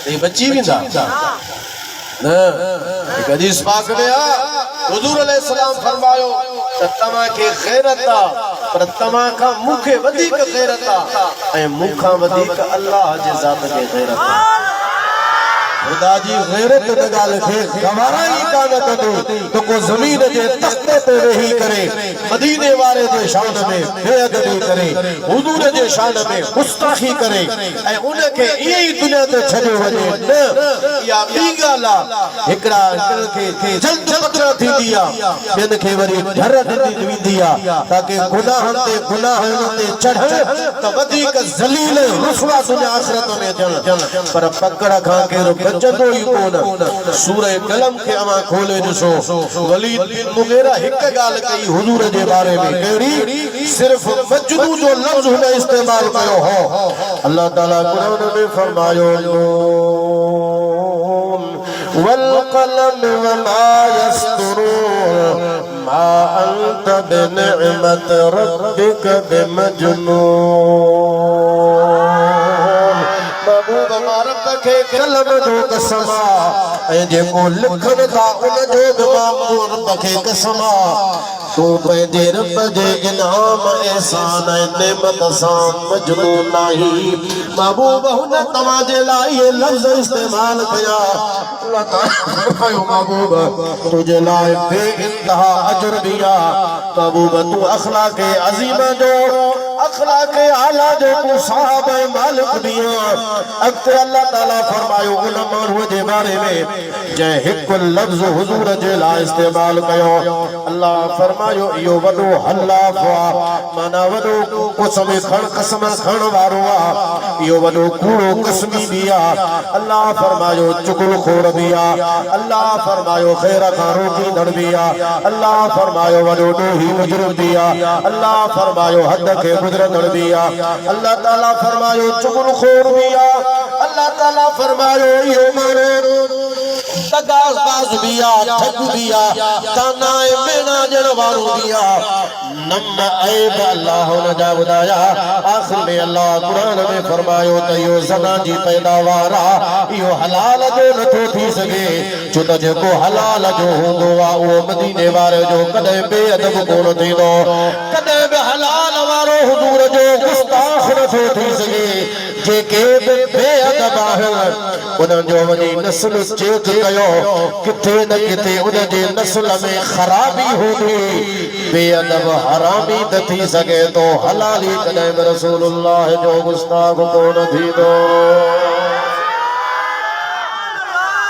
ये बची भी ना एक हदीस पाक में आ हुजूर अलैहिस्सलाम फरमायो त तमा के गैरत पर तमा का मुखे वधिक गैरत ए मुखा वधिक अल्लाह जे जात के गैरत खुदा जी गैरत न गाल खे गवारा ही कान कदो तो को जमीन जे तख्ते पे रही करे मदीने वाले जे शान में बेअदबी करे हुजूर जे शान में गुस्ताखी करे ए उनके ई दुनिया ते छडो वजे न या बी गाला एकड़ा के जल्द पत्र थी दिया बिन के वरी धर दी विंदिया ताकि गुनाहन ते चढ़े तो वधिक जलील रुसवा दुनिया आखिरत में जन पर पकड़ खा के जदो ही कोन सूरह कलम के अमा खोले ॾिसो वलीद बिन मुगीरा हिक गाल कई हुजूर जे बारे में केड़ी सिर्फ वजदू जो लफ्ज हुन इस्तेमाल कयो हो अल्लाह ताला कुरान में फरमायो वल कलम वमा यस्तुरून मा अंत बिनिअमत रब्बिक बिमजनून के कलम जो कसमा ए जेको लिखन था उन जो मामूर रब के कसमा तू पंहिंजे रब जे इनाम एहसान नेमत सां मजनू नाही महबूब हुन तव्हां जे लाइ ये लफ्ज़ इस्तेमाल कया अल्लाह ताला फरमायो महबूब तुझे लाइ बेइंतहा अजर दिया महबूब तू अखलाक अजीमा जो अखलाक आला जो तू साहब मालिक दिया अक्ते अल्लाह ताला फरमायो उन माण्हू जे बारे में जंहिं हिकु लफ्ज़ हुजूर जे लाइ इस्तेमाल कयो अल्लाह फरमायो इहो वॾो हलाफ माना वॾो कसम खण वारो आहे इहो वॾो कूड़ो कसमी बि आहे अल्लाह फरमायो चुगलखोर बि आहे अल्लाह फरमायो ख़ैर खां रोकींदड़ बि आहे अल्लाह फरमायो वॾो ॾोही मुजरिम बि आहे अल्लाह फरमायो हद खे गुज़रंदड़ बि आहे अल्लाह ताला फरमायो चुगलखोर बि आहे अल्लाह ताला फरमायो इहो माण्हू दगाबाज भी आ ठग भी आ तानाए मेना जण वारो भी आ नम ऐब अल्लाह ने जा बुधाया आखिर में अल्लाह कुरान में फरमायो त यो ज़ना जी पैदावार आ यो हलाल जो नथो थी सके छो त जेको हलाल जो होंदो आ वो मदीने वारे जो कदे बेअदब कोन थींदो कदे बि हलाल वारो हुजूर जो गुस्ताख नथो थी सके जेके बेअदब आहिनि उन जो वञी नस्ल चेक कयो किथे न किथे उन जे नस्ल में खराबी हूंदी बेअदब हरामी न थी सके तो हलाली कदम रसूलुल्लाह जो गुस्ताख कोन थींदो।